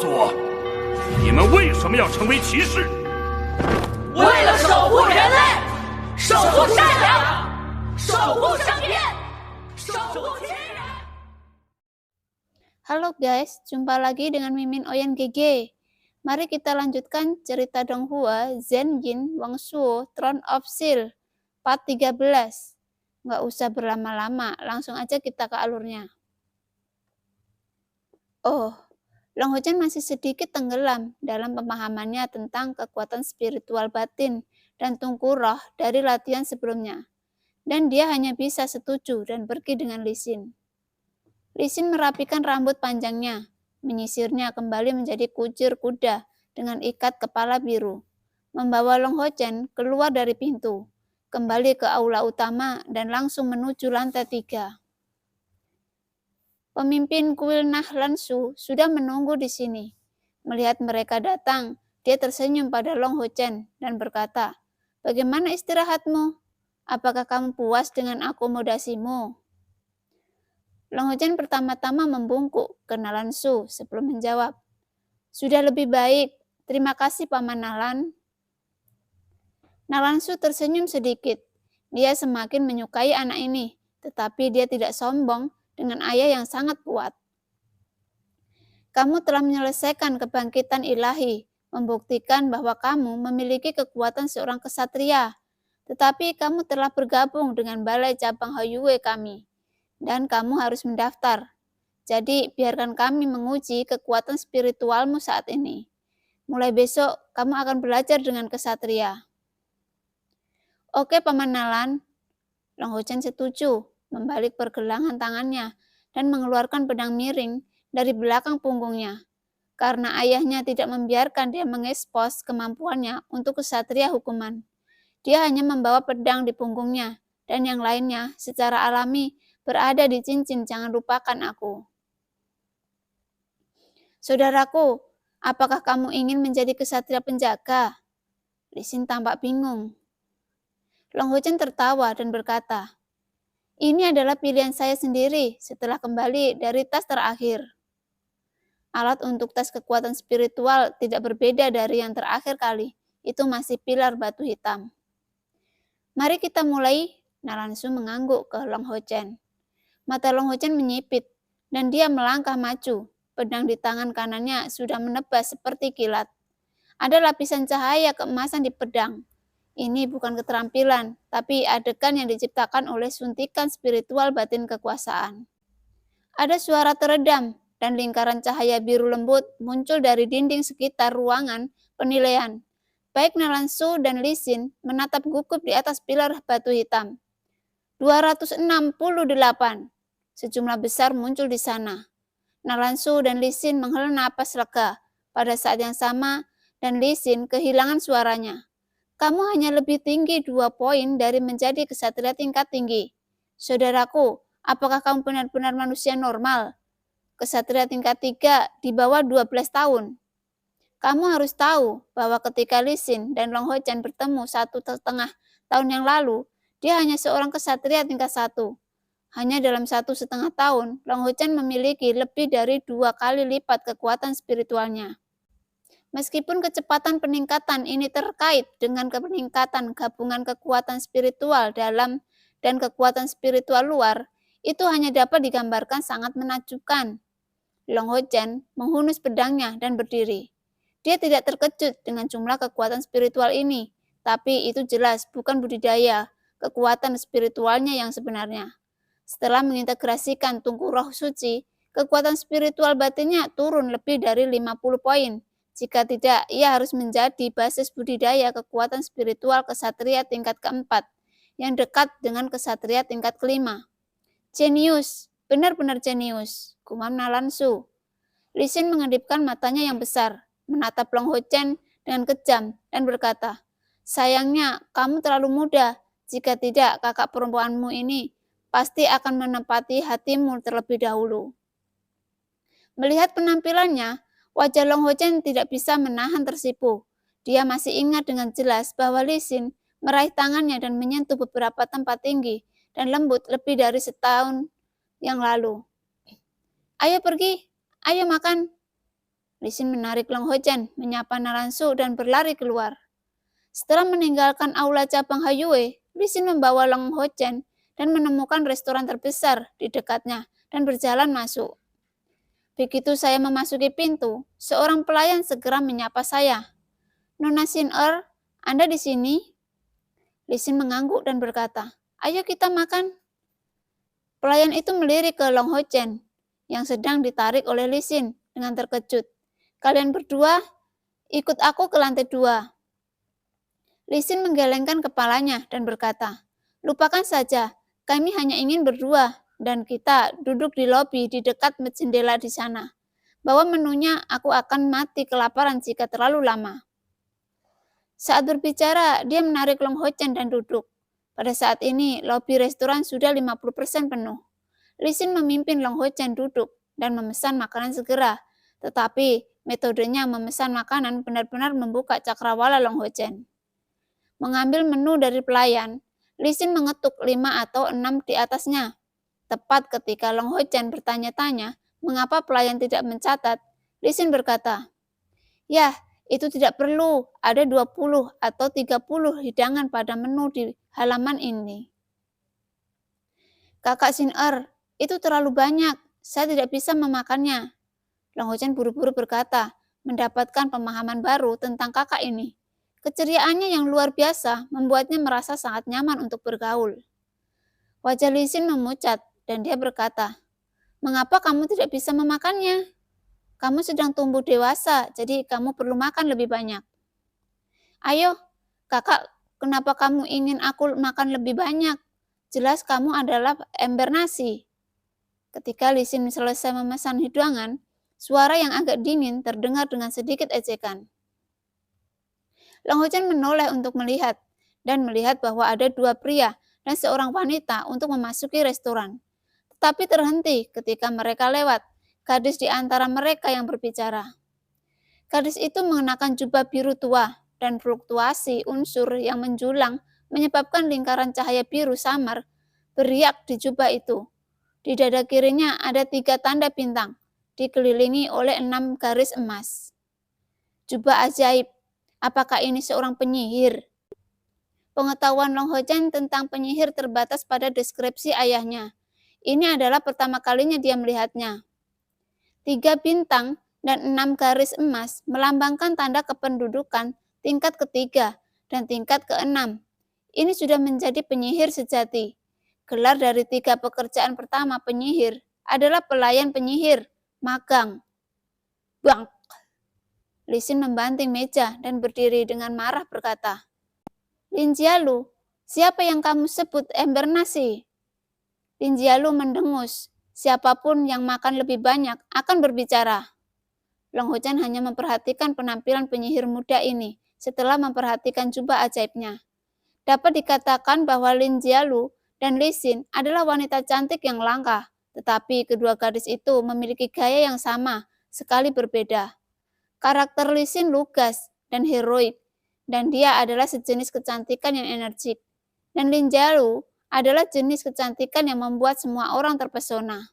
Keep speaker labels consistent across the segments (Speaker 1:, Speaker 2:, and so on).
Speaker 1: 诉我，你们为什么要成为骑士？
Speaker 2: 为了守护人类，守护善良，守护圣殿，守护亲人。
Speaker 3: Halo guys, jumpa lagi dengan Mimin Oyen GG. Mari kita lanjutkan cerita Donghua, Zhen Yin, Wang Shuo, Throne of Steel, part 13. Nggak usah berlama-lama, langsung aja kita ke alurnya. Oh, Long Huchen masih sedikit tenggelam dalam pemahamannya tentang kekuatan spiritual batin dan Tunku Roh dari latihan sebelumnya. Dan dia hanya bisa setuju dan pergi dengan Li Xin. Li Xin merapikan rambut panjangnya, menyisirnya kembali menjadi kucir kuda dengan ikat kepala biru, membawa Long Huchen keluar dari pintu, kembali ke aula utama dan langsung menuju lantai 3. Pemimpin kuil Nahlan Su sudah menunggu di sini. Melihat mereka datang, dia tersenyum pada Long Huchen dan berkata, "Bagaimana istirahatmu? Apakah kamu puas dengan akomodasimu?" Long Huchen pertama-tama membungkuk ke Nahlan Su sebelum menjawab, "Sudah lebih baik, terima kasih Paman Nahlan." Nahlan Su tersenyum sedikit. Dia semakin menyukai anak ini, tetapi dia tidak sombong dengan ayah yang sangat kuat. "Kamu telah menyelesaikan kebangkitan ilahi, membuktikan bahwa kamu memiliki kekuatan seorang kesatria. Tetapi kamu telah bergabung dengan balai cabang Haiyue kami, dan kamu harus mendaftar. Jadi biarkan kami menguji kekuatan spiritualmu saat ini. Mulai besok, kamu akan belajar dengan kesatria." "Oke, Paman Nahlan." Long Huchen setuju, membalik pergelangan tangannya, dan mengeluarkan pedang miring dari belakang punggungnya. Karena ayahnya tidak membiarkan dia mengekspos kemampuannya untuk kesatria hukuman. Dia hanya membawa pedang di punggungnya, dan yang lainnya secara alami berada di cincin "Jangan lupakan aku." "Saudaraku, apakah kamu ingin menjadi kesatria penjaga?" Li Xin tampak bingung. Long Huchen tertawa dan berkata, "Ini adalah pilihan saya sendiri setelah kembali dari tes terakhir." Alat untuk tes kekuatan spiritual tidak berbeda dari yang terakhir kali. Itu masih pilar batu hitam. "Mari kita mulai." Nahlan Su mengangguk ke Long Huchen. Mata Long Huchen menyipit, dan dia melangkah maju. Pedang di tangan kanannya sudah menebas seperti kilat. Ada lapisan cahaya keemasan di pedang. Ini bukan keterampilan, tapi adegan yang diciptakan oleh suntikan spiritual batin kekuasaan. Ada suara teredam, dan lingkaran cahaya biru lembut muncul dari dinding sekitar ruangan penilaian. Baik Nahlan Su dan Li Xin menatap gugup di atas pilar batu hitam. 268. Sejumlah besar muncul di sana. Nahlan Su dan Li Xin menghela napas lega. Pada saat yang sama, dan Li Xin kehilangan suaranya. "Kamu hanya lebih tinggi 2 poin dari menjadi kesatria tingkat tinggi. Saudaraku, apakah kamu benar-benar manusia normal? Kesatria tingkat 3 di bawah 12 tahun. Kamu harus tahu bahwa ketika Li Xin dan Long Huchen bertemu 1,5 tahun yang lalu, dia hanya seorang kesatria tingkat 1. Hanya dalam 1,5 tahun, Long Huchen memiliki lebih dari 2 kali lipat kekuatan spiritualnya. Meskipun kecepatan peningkatan ini terkait dengan peningkatan gabungan kekuatan spiritual dalam dan kekuatan spiritual luar, itu hanya dapat digambarkan sangat menakjubkan." Long Huchen menghunus pedangnya dan berdiri. Dia tidak terkejut dengan jumlah kekuatan spiritual ini, tapi itu jelas bukan budidaya kekuatan spiritualnya yang sebenarnya. Setelah mengintegrasikan Tunku Roh Suci, kekuatan spiritual batinnya turun lebih dari 50 poin. Jika tidak, ia harus menjadi basis budidaya kekuatan spiritual kesatria tingkat keempat, yang dekat dengan kesatria tingkat kelima. "Jenius, benar-benar jenius," gumam Nahlan Su. Li Xin mengedipkan matanya yang besar, menatap Long Huchen dengan kejam, dan berkata, "Sayangnya, kamu terlalu muda. Jika tidak, kakak perempuanmu ini pasti akan menempati hatimu terlebih dahulu." Melihat penampilannya, wajah Long Huchen tidak bisa menahan tersipu. Dia masih ingat dengan jelas bahwa Li Xin meraih tangannya dan menyentuh beberapa tempat tinggi dan lembut lebih dari setahun yang lalu. "Ayo pergi, ayo makan." Lisin menarik Long Hochen, menyapa Naransu dan berlari keluar. Setelah meninggalkan aula cabang Hayue, Lisin membawa Long Hochen dan menemukan restoran terbesar di dekatnya dan berjalan masuk. Begitu saya memasuki pintu, seorang pelayan segera menyapa saya. Nona Xin-er, Anda di sini? Lisin mengangguk dan berkata, ayo kita makan. Pelayan itu melirik ke Long Hochen yang sedang ditarik oleh Lisin dengan terkejut. Kalian berdua ikut aku ke lantai 2. Lisin menggelengkan kepalanya dan berkata, lupakan saja, kami hanya ingin berdua dan kita duduk di lobi di dekat jendela di sana. Bawa menunya, aku akan mati kelaparan jika terlalu lama. Saat berbicara, dia menarik Long Hochen dan duduk. Pada saat ini, lobi restoran sudah 50% penuh. Lisin memimpin Long Hochen duduk dan memesan makanan segera, tetapi metodenya memesan makanan benar-benar membuka cakrawala Long Hochen. Mengambil menu dari pelayan, Lisin mengetuk 5 atau 6 di atasnya. Tepat ketika Long Hochen bertanya-tanya mengapa pelayan tidak mencatat, Lisin berkata, ya, itu tidak perlu, ada 20 atau 30 hidangan pada menu di halaman ini. Kakak Xin-er, itu terlalu banyak, saya tidak bisa memakannya. Long Hochen buru-buru berkata, mendapatkan pemahaman baru tentang kakak ini. Keceriaannya yang luar biasa membuatnya merasa sangat nyaman untuk bergaul. Wajah Lisin memucat dan dia berkata, mengapa kamu tidak bisa memakannya? Kamu sedang tumbuh dewasa, jadi kamu perlu makan lebih banyak. Ayo, kakak, kenapa kamu ingin aku makan lebih banyak? Jelas kamu adalah ember nasi. Ketika Lisin selesai memesan hidangan, suara yang agak dingin terdengar dengan sedikit ejekan. Long Hochen menoleh untuk melihat, dan melihat bahwa ada 2 pria dan seorang wanita untuk memasuki restoran. Tetapi terhenti ketika mereka lewat, gadis di antara mereka yang berbicara. Gadis itu mengenakan jubah biru tua, dan fluktuasi unsur yang menjulang menyebabkan lingkaran cahaya biru samar beriak di jubah itu. Di dada kirinya ada 3 tanda bintang, dikelilingi oleh 6 garis emas. Jubah ajaib, apakah ini seorang penyihir? Pengetahuan Long Hochen tentang penyihir terbatas pada deskripsi ayahnya. Ini adalah pertama kalinya dia melihatnya. 3 bintang dan 6 garis emas melambangkan tanda kependudukan tingkat ketiga dan tingkat ke-6. Ini sudah menjadi penyihir sejati. Gelar dari 3 pekerjaan pertama penyihir adalah pelayan penyihir, magang. Bang! Lisin membanting meja dan berdiri dengan marah berkata, Lin Jialu, siapa yang kamu sebut ember nasi? Lin Jialu mendengus, siapapun yang makan lebih banyak akan berbicara. Long Hochen hanya memperhatikan penampilan penyihir muda ini setelah memperhatikan jubah ajaibnya. Dapat dikatakan bahwa Lin Jialu dan Lisin adalah wanita cantik yang langka, tetapi kedua gadis itu memiliki gaya yang sama, sekali berbeda. Karakter Lisin lugas dan heroik, dan dia adalah sejenis kecantikan yang energik. Dan Lin Jialu adalah jenis kecantikan yang membuat semua orang terpesona.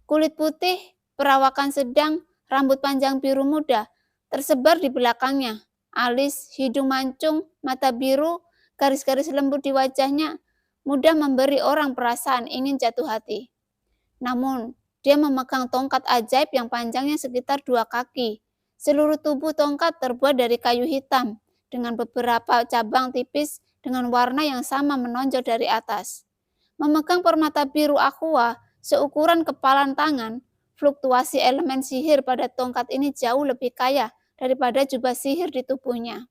Speaker 3: Kulit putih, perawakan sedang, rambut panjang biru muda, tersebar di belakangnya. Alis, hidung mancung, mata biru, garis-garis lembut di wajahnya, mudah memberi orang perasaan ingin jatuh hati. Namun, dia memegang tongkat ajaib yang panjangnya sekitar 2 kaki. Seluruh tubuh tongkat terbuat dari kayu hitam, dengan beberapa cabang tipis dengan warna yang sama menonjol dari atas. Memegang permata biru aqua seukuran kepalan tangan, fluktuasi elemen sihir pada tongkat ini jauh lebih kaya daripada jubah sihir di tubuhnya.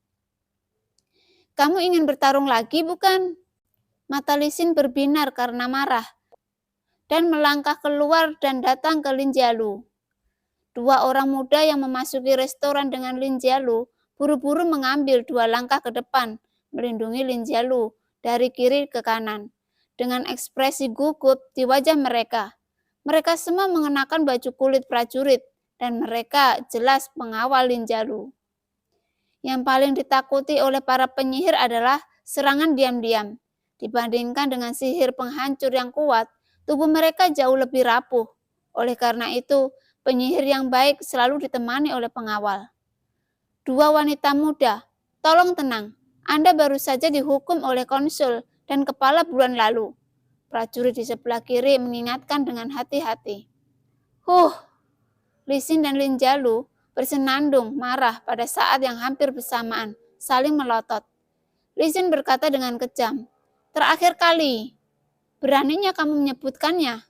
Speaker 3: Kamu ingin bertarung lagi, bukan? Mata Lisin berbinar karena marah, dan melangkah keluar dan datang ke Lin Jialu. 2 orang muda yang memasuki restoran dengan Lin Jialu buru-buru mengambil 2 langkah ke depan, melindungi Lin Jialu dari kiri ke kanan. Dengan ekspresi gugup di wajah mereka. Mereka semua mengenakan baju kulit prajurit, dan mereka jelas mengawal Lin Jialu. Yang paling ditakuti oleh para penyihir adalah serangan diam-diam. Dibandingkan dengan sihir penghancur yang kuat, tubuh mereka jauh lebih rapuh. Oleh karena itu, Penyihir yang baik selalu ditemani oleh pengawal. Dua wanita muda, tolong tenang. Anda baru saja dihukum oleh konsul dan kepala bulan lalu. Prajurit di sebelah kiri mengingatkan dengan hati-hati. Lisin dan Linjalu bersenandung marah pada saat yang hampir bersamaan, saling melotot. Lisin berkata dengan kejam, "Terakhir kali, beraninya kamu menyebutkannya.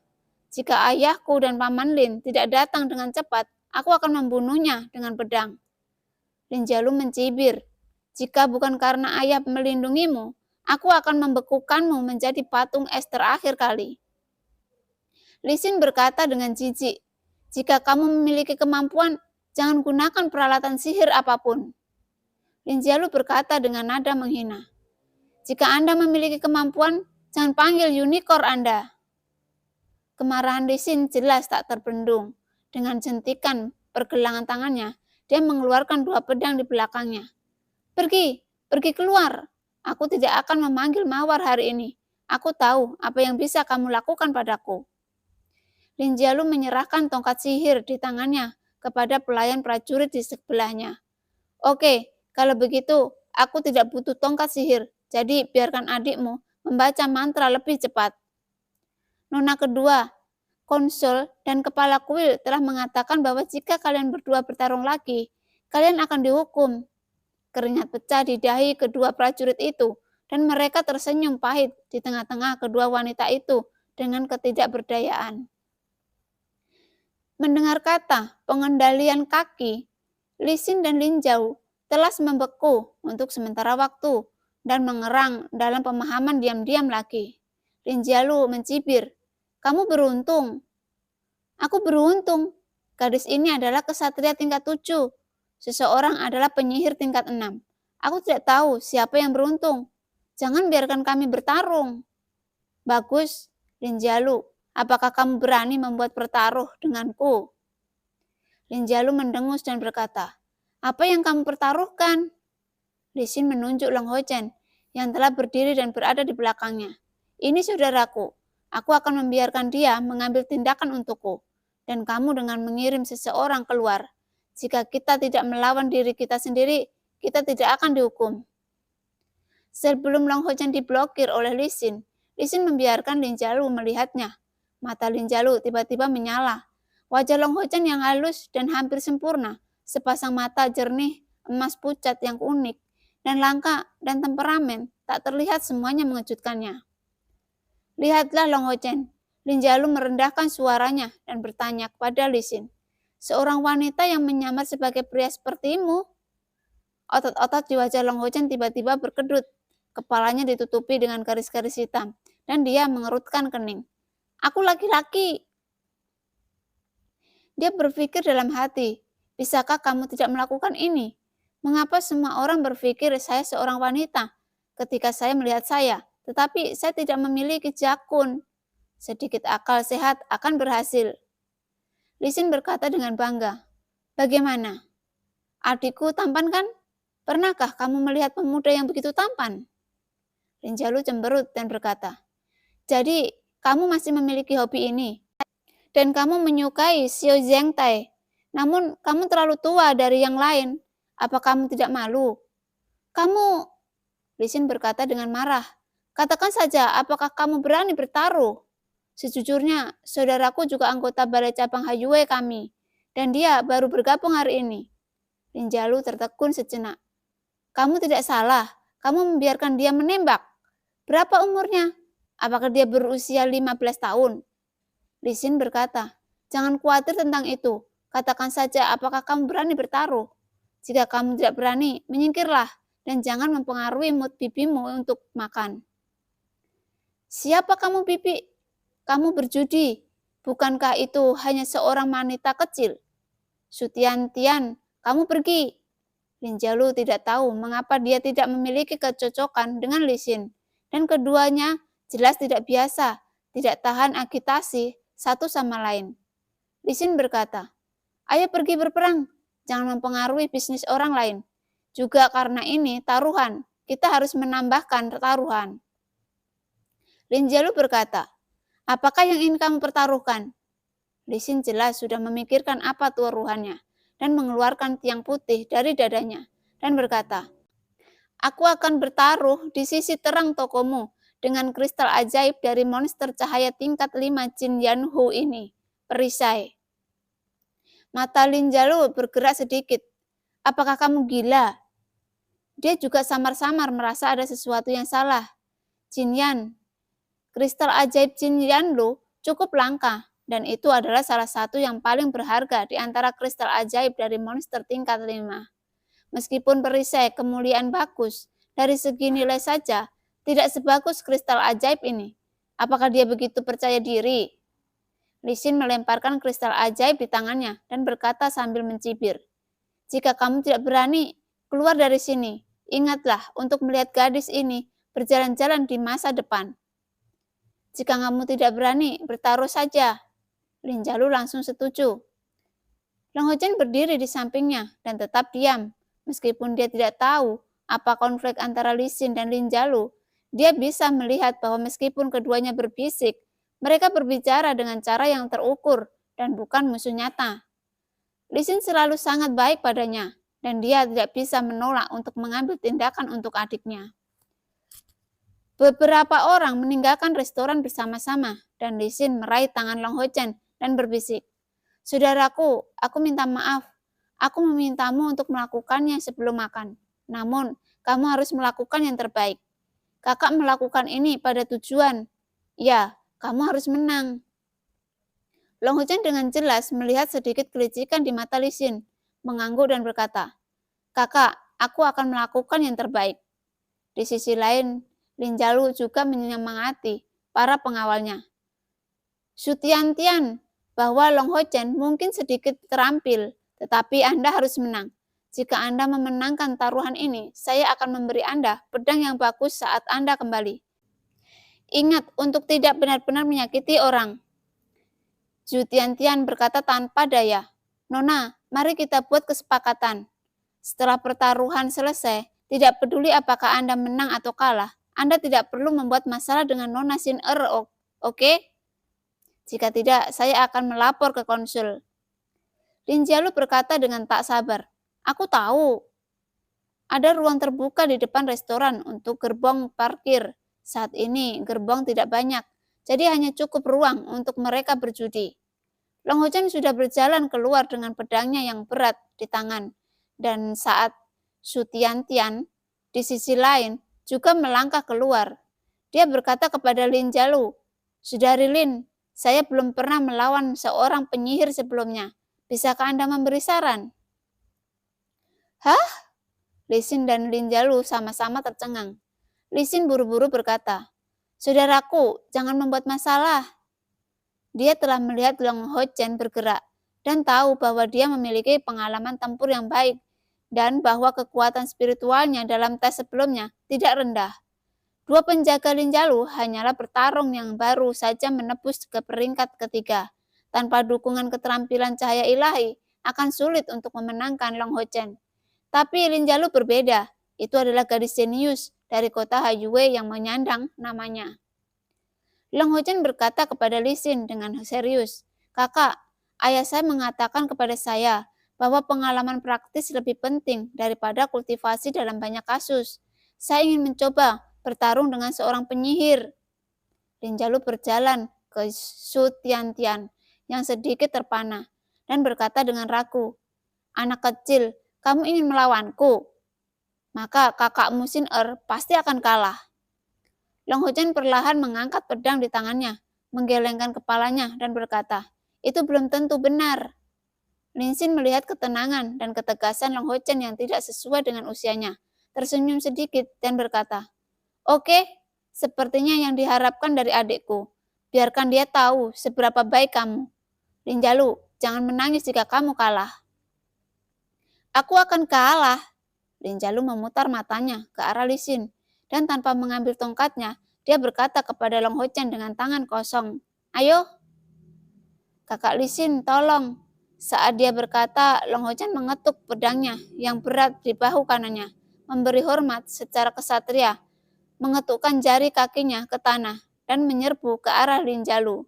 Speaker 3: Jika ayahku dan Paman Lin tidak datang dengan cepat, aku akan membunuhnya dengan pedang." Linjalu mencibir, "Jika bukan karena ayah melindungimu, aku akan membekukanmu menjadi patung es terakhir kali." Lisin berkata dengan jijik, "Jika kamu memiliki kemampuan, jangan gunakan peralatan sihir apapun." Linjalu berkata dengan nada menghina, "Jika Anda memiliki kemampuan, jangan panggil unicorn Anda." Kemarahan Lisin jelas tak terbendung. Dengan jentikan pergelangan tangannya, dia mengeluarkan dua pedang di belakangnya. Pergi keluar. Aku tidak akan memanggil Mawar hari ini. Aku tahu apa yang bisa kamu lakukan padaku." Linjalu menyerahkan tongkat sihir di tangannya kepada pelayan prajurit di sebelahnya. "Oke, kalau begitu, aku tidak butuh tongkat sihir, jadi biarkan adikmu membaca mantra lebih cepat." Nona kedua, konsul dan kepala kuil telah mengatakan bahwa jika kalian berdua bertarung lagi, kalian akan dihukum. Keringat pecah di dahi kedua prajurit itu, dan mereka tersenyum pahit di tengah-tengah kedua wanita itu dengan ketidakberdayaan. Mendengar kata pengendalian kaki, Lisin dan Linjau telah membeku untuk sementara waktu dan mengerang dalam pemahaman diam-diam lagi. Linjalu mencibir, "Kamu beruntung." "Aku beruntung. Gadis ini adalah kesatria tingkat 7. Seseorang adalah penyihir tingkat 6. Aku tidak tahu siapa yang beruntung. Jangan biarkan kami bertarung." "Bagus, Linjalu. Apakah kamu berani membuat pertaruh denganku?" Linjalu mendengus dan berkata, "Apa yang kamu pertaruhkan?" Lisin menunjuk Long Hochen yang telah berdiri dan berada di belakangnya. "Ini saudaraku. Aku akan membiarkan dia mengambil tindakan untukku. Dan kamu dengan mengirim seseorang keluar. Jika kita tidak melawan diri kita sendiri, kita tidak akan dihukum." Sebelum Long Hochen diblokir oleh Lisin membiarkan Linjalu melihatnya. Mata Linjalu tiba-tiba menyala. Wajah Long Hochen yang halus dan hampir sempurna, sepasang mata jernih, emas pucat yang unik, dan langka dan temperamen, tak terlihat semuanya mengejutkannya. "Lihatlah Long Hochen." Linjalu merendahkan suaranya dan bertanya kepada Lisin, "Seorang wanita yang menyamar sebagai pria sepertimu?" Otot-otot di wajah Long Hochen tiba-tiba berkedut, kepalanya ditutupi dengan garis-garis hitam, dan dia mengerutkan kening. "Aku laki-laki." Dia berpikir dalam hati, "Bisakah kamu tidak melakukan ini? Mengapa semua orang berpikir saya seorang wanita ketika saya melihat saya, tetapi saya tidak memiliki jakun? Sedikit akal sehat akan berhasil." Lisin berkata dengan bangga, "Bagaimana? Adikku tampan kan? Pernahkah kamu melihat pemuda yang begitu tampan?" Linjalu cemberut dan berkata, "Jadi kamu masih memiliki hobi ini? Dan kamu menyukai Xiao Zhengtai. Namun kamu terlalu tua dari yang lain. Apa kamu tidak malu?" "Kamu," Lisin berkata dengan marah, "katakan saja apakah kamu berani bertaruh? Sejujurnya, saudaraku juga anggota balai cabang Hayue kami, dan dia baru bergabung hari ini." Linjalu tertegun sejenak. "Kamu tidak salah, kamu membiarkan dia menembak. Berapa umurnya? Apakah dia berusia 15 tahun? Lisin berkata, "Jangan khawatir tentang itu. Katakan saja apakah kamu berani bertaruh. Jika kamu tidak berani, menyingkirlah dan jangan mempengaruhi mood bibimu untuk makan." "Siapa kamu, bibi? Kamu berjudi. Bukankah itu hanya seorang wanita kecil?" "Sutian-tian, kamu pergi." Linjalu tidak tahu mengapa dia tidak memiliki kecocokan dengan Lisin, dan keduanya jelas tidak biasa, tidak tahan agitasi satu sama lain. Lisin berkata, "Ayo pergi berperang, jangan mempengaruhi bisnis orang lain. Juga karena ini taruhan, kita harus menambahkan taruhan." Linjalu berkata, "Apakah yang ingin kamu pertaruhkan?" Lisin jelas sudah memikirkan apa taruhannya dan mengeluarkan tiang putih dari dadanya dan berkata, "Aku akan bertaruh di sisi terang tokomu dengan kristal ajaib dari monster cahaya tingkat 5 Jin Yanhu ini, perisai." Mata Lin Jalu bergerak sedikit. "Apakah kamu gila?" Dia juga samar-samar merasa ada sesuatu yang salah. Jin Yan, kristal ajaib Jin Yanlu cukup langka, dan itu adalah salah satu yang paling berharga di antara kristal ajaib dari monster tingkat 5. Meskipun perisai kemuliaan bagus, dari segi nilai saja tidak sebagus kristal ajaib ini. Apakah dia begitu percaya diri? Lisin melemparkan kristal ajaib di tangannya dan berkata sambil mencibir, "Jika kamu tidak berani, keluar dari sini. Ingatlah untuk melihat gadis ini berjalan-jalan di masa depan." "Jika kamu tidak berani, bertaruh saja." Lin Jalu langsung setuju. Long Hochen berdiri di sampingnya dan tetap diam. Meskipun dia tidak tahu apa konflik antara Lisin dan Lin Jalu, dia bisa melihat bahwa meskipun keduanya berbisik, mereka berbicara dengan cara yang terukur dan bukan musuh nyata. Lisin selalu sangat baik padanya, dan dia tidak bisa menolak untuk mengambil tindakan untuk adiknya. Beberapa orang meninggalkan restoran bersama-sama, dan Lisin meraih tangan Long Hochen dan berbisik, "Saudaraku, aku minta maaf. Aku memintamu untuk melakukannya sebelum makan. Namun, kamu harus melakukan yang terbaik. Kakak melakukan ini pada tujuan. Ya, kamu harus menang." Long Hochen dengan jelas melihat sedikit kelicikan di mata Lisin, mengangguk dan berkata, "Kakak, aku akan melakukan yang terbaik." Di sisi lain, Lin Jalu juga menyemangati para pengawalnya. "Su Tian, bahwa Long Hochen mungkin sedikit terampil, tetapi Anda harus menang. Jika Anda memenangkan taruhan ini, saya akan memberi Anda pedang yang bagus saat Anda kembali. Ingat untuk tidak benar-benar menyakiti orang." Su Tian berkata tanpa daya, "Nona, mari kita buat kesepakatan. Setelah pertaruhan selesai, tidak peduli apakah Anda menang atau kalah, Anda tidak perlu membuat masalah dengan Nona Xin oke? Jika tidak, saya akan melapor ke konsul." Lin Jialu berkata dengan tak sabar, "Aku tahu. Ada ruang terbuka di depan restoran untuk gerbong parkir. Saat ini gerbong tidak banyak, jadi hanya cukup ruang untuk mereka berjudi." Long Hochen sudah berjalan keluar dengan pedangnya yang berat di tangan, dan saat Su Tian di sisi lain juga melangkah keluar. Dia berkata kepada Lin Jialu, "Saudari Lin, saya belum pernah melawan seorang penyihir sebelumnya. Bisakah Anda memberi saran?" "Hah?" Lisin dan Lin Jialu sama-sama tercengang. Lisin buru-buru berkata, "Saudaraku, jangan membuat masalah." Dia telah melihat Long Hochen bergerak dan tahu bahwa dia memiliki pengalaman tempur yang baik dan bahwa kekuatan spiritualnya dalam tes sebelumnya tidak rendah. Dua penjaga Lin Jialu hanyalah bertarung yang baru saja menembus ke peringkat ketiga. Tanpa dukungan keterampilan cahaya ilahi, akan sulit untuk memenangkan Long Hochen. Tapi Lin Jialu berbeda. Itu adalah gadis jenius dari kota Haiyue yang menyandang namanya. Long Hochen berkata kepada Lisin dengan serius, "Kakak, ayah saya mengatakan kepada saya bahwa pengalaman praktis lebih penting daripada kultivasi dalam banyak kasus. Saya ingin mencoba bertarung dengan seorang penyihir." Lin Jialu berjalan ke Su Tian yang sedikit terpana dan berkata dengan ragu, "Anak kecil, kamu ingin melawanku? Maka kakakmu Xin pasti akan kalah." Long Hochen perlahan mengangkat pedang di tangannya, menggelengkan kepalanya dan berkata, "Itu belum tentu benar." Lin Xin melihat ketenangan dan ketegasan Long Hochen yang tidak sesuai dengan usianya, tersenyum sedikit dan berkata, "Oke, sepertinya yang diharapkan dari adikku. Biarkan dia tahu seberapa baik kamu. Lin Jialu, jangan menangis jika kamu kalah." "Aku akan kalah." Lin Jialu memutar matanya ke arah Lisin, dan tanpa mengambil tongkatnya, dia berkata kepada Long Hochen dengan tangan kosong, "Ayo." "Kakak Lisin, tolong." Saat dia berkata, Long Hochen mengetuk pedangnya yang berat di bahu kanannya, memberi hormat secara kesatria, mengetukkan jari kakinya ke tanah, dan menyerbu ke arah Lin Jialu.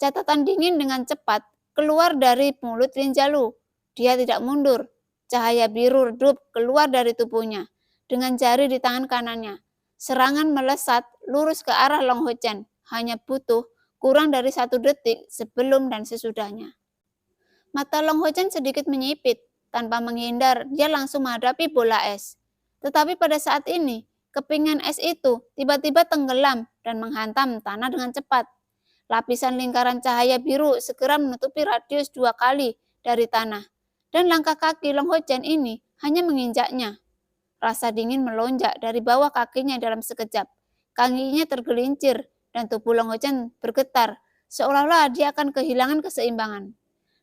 Speaker 3: Catatan dingin dengan cepat keluar dari mulut Lin Jalu. Dia tidak mundur. Cahaya biru redup keluar dari tubuhnya dengan jari di tangan kanannya. Serangan melesat lurus ke arah Long Ho Chen. Hanya butuh kurang dari 1 detik sebelum dan sesudahnya. Mata Long Ho Chen sedikit menyipit. Tanpa menghindar, dia langsung menghadapi bola es. Tetapi pada saat ini, kepingan es itu tiba-tiba tenggelam dan menghantam tanah dengan cepat. Lapisan lingkaran cahaya biru segera menutupi radius 2 kali dari tanah. Dan langkah kaki Long Ho Chen ini hanya menginjaknya. Rasa dingin melonjak dari bawah kakinya dalam sekejap. Kakinya tergelincir dan tubuh Long Ho Chen bergetar, seolah-olah dia akan kehilangan keseimbangan.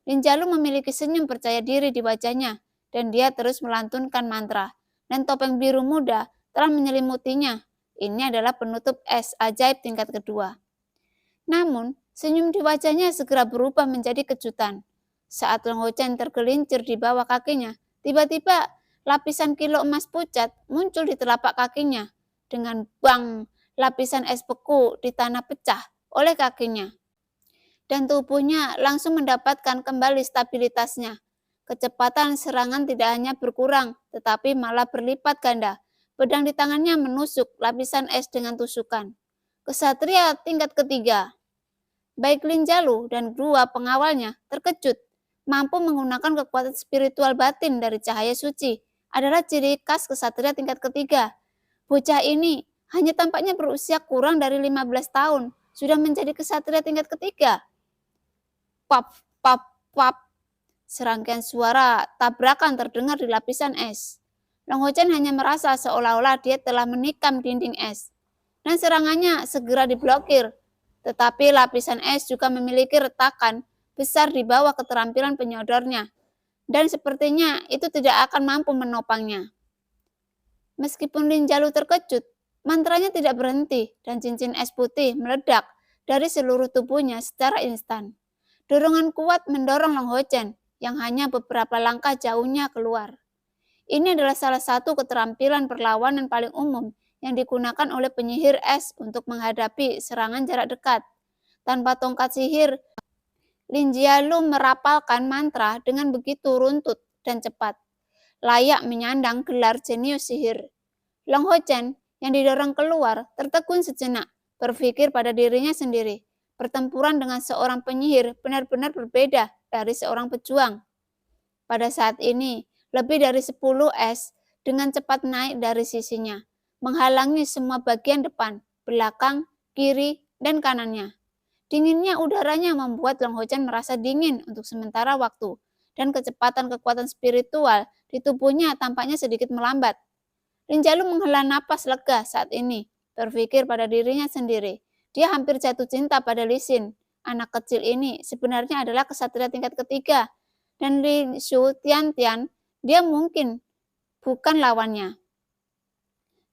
Speaker 3: Lin Jalu memiliki senyum percaya diri di wajahnya, dan dia terus melantunkan mantra, dan topeng biru muda telah menyelimutinya. Ini adalah penutup es ajaib tingkat kedua. Namun, senyum di wajahnya segera berubah menjadi kejutan. Saat Long Ho Chen tergelincir di bawah kakinya, tiba-tiba lapisan kilo emas pucat muncul di telapak kakinya. Dengan bang, lapisan es beku di tanah pecah oleh kakinya. Dan tubuhnya langsung mendapatkan kembali stabilitasnya. Kecepatan serangan tidak hanya berkurang, tetapi malah berlipat ganda. Pedang di tangannya menusuk lapisan es dengan tusukan. Kesatria tingkat ketiga. Baik Lin Jalu dan 2 pengawalnya terkejut. Mampu menggunakan kekuatan spiritual batin dari cahaya suci adalah ciri khas kesatria tingkat ketiga. Bocah ini hanya tampaknya berusia kurang dari 15 tahun, sudah menjadi kesatria tingkat ketiga. Pap, pap, pap. Serangkaian suara tabrakan terdengar di lapisan es. Long Ho Chen hanya merasa seolah-olah dia telah menikam dinding es. Dan serangannya segera diblokir. Tetapi lapisan es juga memiliki retakan besar di bawah keterampilan penyodornya. Dan sepertinya itu tidak akan mampu menopangnya. Meskipun Lin Jalu terkejut, mantranya tidak berhenti dan cincin es putih meledak dari seluruh tubuhnya secara instan. Dorongan kuat mendorong Long Ho Chen yang hanya beberapa langkah jauhnya keluar. Ini adalah salah satu keterampilan perlawanan paling umum yang digunakan oleh penyihir es untuk menghadapi serangan jarak dekat. Tanpa tongkat sihir, Lin Jalu merapalkan mantra dengan begitu runtut dan cepat, layak menyandang gelar jenius sihir. Long Ho Chen yang didorong keluar tertegun sejenak, berpikir pada dirinya sendiri. Pertempuran dengan seorang penyihir benar-benar berbeda dari seorang pejuang. Pada saat ini, lebih dari 10 es dengan cepat naik dari sisinya, menghalangi semua bagian depan, belakang, kiri, dan kanannya. Dinginnya udaranya membuat Long Ho Chen merasa dingin untuk sementara waktu, dan kecepatan kekuatan spiritual di tubuhnya tampaknya sedikit melambat. Lin Jalu menghela napas lega saat ini, berpikir pada dirinya sendiri. Dia hampir jatuh cinta pada Li Xin. Anak kecil ini sebenarnya adalah kesatria tingkat ketiga. Dan Li Shu Tian, dia mungkin bukan lawannya.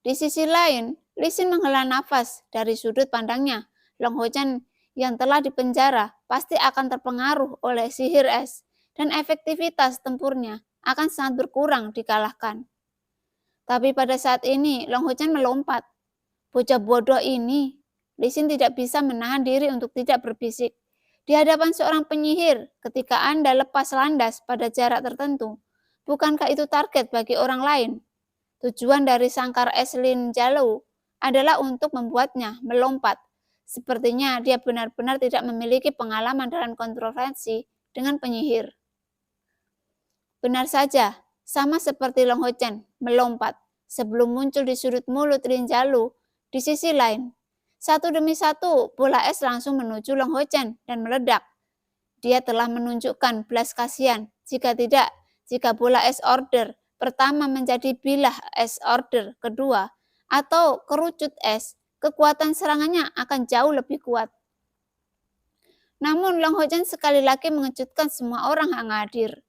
Speaker 3: Di sisi lain, Li Xin menghela nafas dari sudut pandangnya. Long Ho Chen yang telah dipenjara pasti akan terpengaruh oleh sihir es. Dan efektivitas tempurnya akan sangat berkurang dikalahkan. Tapi pada saat ini, Long Ho Chen melompat. Bocah bodoh ini, Li Xin tidak bisa menahan diri untuk tidak berbisik. Di hadapan seorang penyihir, ketika Anda lepas landas pada jarak tertentu, bukankah itu target bagi orang lain? Tujuan dari sangkar es Lin Jalu adalah untuk membuatnya melompat. Sepertinya dia benar-benar tidak memiliki pengalaman dalam kontroversi dengan penyihir. Benar saja, sama seperti Long Ho Chen melompat sebelum muncul di sudut mulut Lin Jalu. Di sisi lain, satu demi satu, bola es langsung menuju Long Ho Chen dan meledak. Dia telah menunjukkan belas kasihan, jika bola es order pertama menjadi bilah es order kedua, atau kerucut es, kekuatan serangannya akan jauh lebih kuat. Namun Long Ho Chen sekali lagi mengejutkan semua orang yang hadir.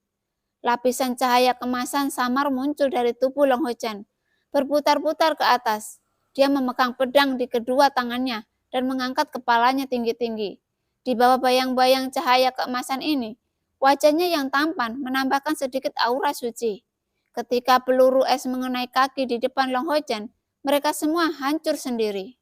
Speaker 3: Lapisan cahaya kemasan samar muncul dari tubuh Long Ho Chen, berputar-putar ke atas. Dia memegang pedang di kedua tangannya dan mengangkat kepalanya tinggi-tinggi. Di bawah bayang-bayang cahaya keemasan ini, wajahnya yang tampan menambahkan sedikit aura suci. Ketika peluru es mengenai kaki di depan Long Ho Chen, mereka semua hancur sendiri.